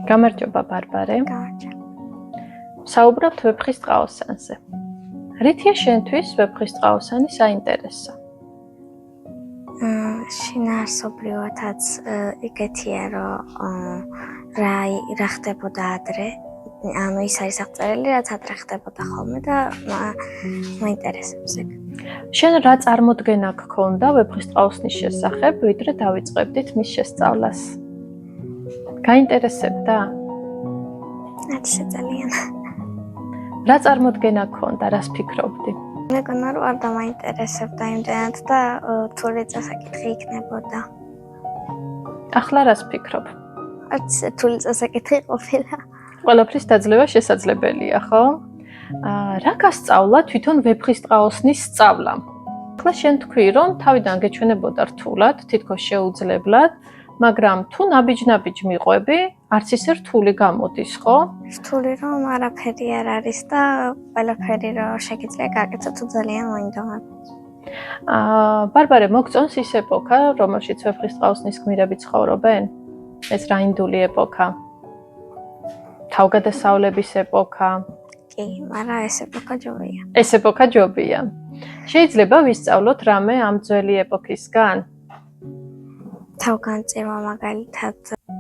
გამარჯობა ბარბარე. გამარჯობა. საუბრობთ ვეფხისტყაოსანზე. რითია შენთვის ვეფხისტყაოსანი საინტერესო? შინაარსობრივადაც იგეთია, რომ რა ხდებოდა ადრე. ანუ ის არის აღწერილი, რაც ადრე ხდებოდა ხოლმე და მაინტერესებს ეგ. შენ რა წარმოდგენა გქონდა ვეფხისტყაოსნის შესახებ, ვიდრე დავიწყებდით მის შესწავლას? გაინტერესებდა? ასე ძალიან. რა წარმოდგენა გქონდა, რას ფიქრობდი? მეგონა რომ არ დამაინტერესებდა იმდენად და რთული წესაკითხი იქნებოდა. ახლა რას ფიქრობ? არც რთული წესაკითხი ყოფილა. ყველაფრის დაძლევა შესაძლებელია, ხო? რა გასწავლა თვითონ ვეფხისტყაოსნის სწავლამ? ახლა შენ თქვი, რომ თავიდან გეჩვენებოდა რთულად, თითქოს შეუძლებლად, მაგრამ თუ ნაბიჯ-ნაბიჯ მიყვები, არც ისე რთული გამოდის, ხო? რთული რომ არაფერი არ არის და ყველაფერი რომ შეგიძლია გაკეთო თუ ძალიან მოინდომებ. ბარბარე, მოგწონს ის ეპოქა, რომელშიც ვეფხისტყაოსნის გმირები ცხოვრობენ? ეს რაინდული ეპოქა? თავგადასავლების ეპოქა? კი, მაგრამ ეს ეპოქა ჯობია. ეს ეპოქა ჯობია. შეიძლება ვისწავლოთ რამე ამ ძველი ეპოქისგან? თავგანწირვა მაგალითად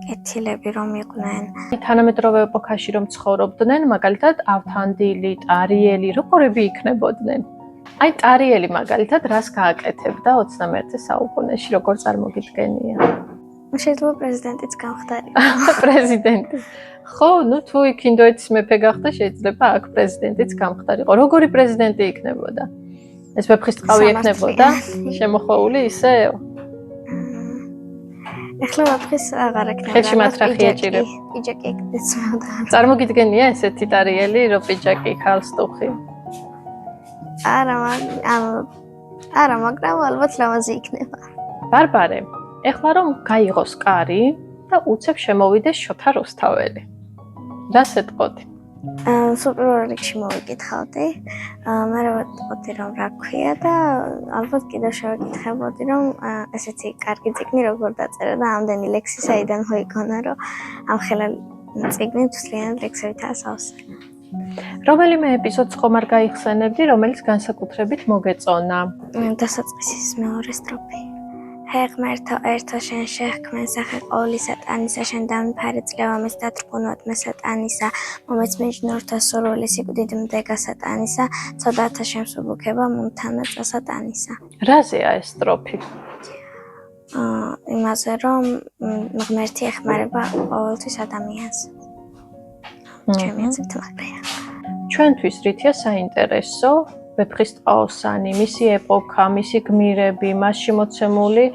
კეთილები რომ იყვნენ. თანამედროვე ეპოქაში რომ ცხოვრობდნენ, მაგალითად ავთანდილი, ტარიელი, როგორები იქნებოდნენ? აი ტარიელი მაგალითად რას გააკეთებდა 21 საუკუნეში, როგორ წარმოგიდგენია? შეიძლება პრეზიდენტიც გამხდარიყო. პრეზიდენტი. ხო, თუ იქ ინდოეთის მეფე გახდა, შეიძლება აქ პრეზიდენტიც გამხდარიყო. როგორი პრეზიდენტი იქნებოდა? ეს ვეფხისტყავი იქნებოდა? შემოხვეული ისევ? ეხლა ვაფხის აღარ ეკნება. ხელში მათრახი ეჭირებ. პიჯაკი ეკნებოდა. წარმოგიდგენია ესეთი ტარიელი, რომ პიჯაკი, ხალსტუხი? არა, მაგრამ ალბათ ლამაზი იქნება. ბარბარე, ეხლა რომ გაიღოს კარი და უცებ შემოვიდეს შოთა რუსთაველი. რას ეტყოდი? სუპერ რიგში მოვიკითხავდი. მე ვეტყოდი რომ რა ქვია და ალბათ კიდევ შევეკითხებოდი რომ ესეთი კარგი წიგნი როგორ დაწერა და ამდენი ლექსი საიდან მოიგონა რომ ამ ხელა წიგნი თვლიანად ლექსებითაა სავსე. რომელიმე ეპიზოდს ხომ არ გაიხსენებდი, რომელიც განსაკუთრებით მოგეწონა? დასაწყისის მეორე სტროფი. ჰეღმერთო ერთო შენ შეჰქმენ სახე ყოვლისა ტანისა შენ დამიფარე წლევამის დათრგუნვად მე სატანისა მომეც მეჯნურთა სურვილი სიკვდიდ მდეგა სატანისა ცოდათა შემსუბუქება მუნთანა წასატანისა. რაზეა ეს სტროფი? იმაზე რომ ღმერთი ეხმარება ყოველთვის ადამიანს. ჩემი აზრით მაგრია. ჩვენთვის რითია საინტერესო ვეფხისტყაოსანი, მისი ეპოქა, მისი გმირები, მასში მოცემული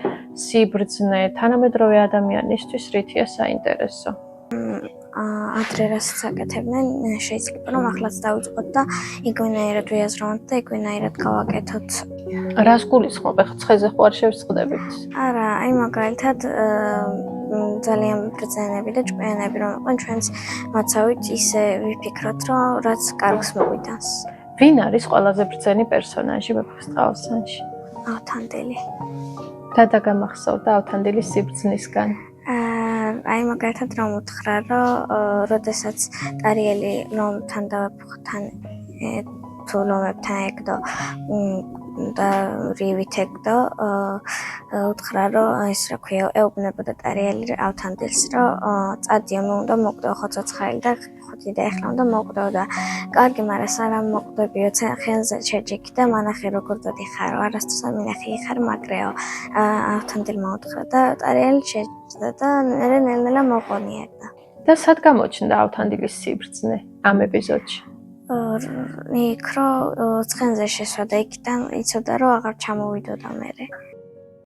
სიბრძნე, თანამედროვე ადამიანისთვის რითია საინტერესო? ადრე რასაც აკეთებდნენ, შეიძლება რომ ახლაც დავიწყოთ და იგვინაირად ვიაზროთ და იგვინაირად გავაკეთოთ. რას გულისხმობ? ახლა ცხეზე ხო არ შევსწყდებით? არა, აი მაგალითად ძალიან ბრძენები და ჭკვიანები რომ იყვნენ ჩვენს მოცავით ისე ვიფიქროთ, რომ რაც კარგს მოგვიტანს. ვინ არის ყველაზე ბრძენი პერსონაჟი ვეფხისტყაოსანში? ავთანდილი. რა დაგამახსოვრდა ავთანდილის სიბრძნისგან? აი მაგალითად რომ უთხრა, რომ როდესაც ტარიელი ლომთან და ვეფხთან თუ ლომებთან ეკდო და რივით ეკდო, უთხრა, რომ ეს რა ქვია, ეუბნებოდა ტარიელი ავთანდილს, რომ წადიო, მე უნდა მოკდო ხო ცოცხალი და ხუთი და ეხლა უნდა მოკდო და კარგი, მაგრამ სარა მოკვდებიო ხენზე შეჯიქი და მანახე როგორ დადიხარო, არასდროს არ მინახე იხარ მაგრეო. ავთანდილმა უთხრა და ტარიელი შეჯდა და ნელა მოყონიერდა. და სად გამოჩნდა ავთანდილის სიბრძნე ამ ეპიზოდში? იქ რო ცხენზე შესვა და იქიდან იცოდა რომ აღარ ჩამოვიდოდა მერე.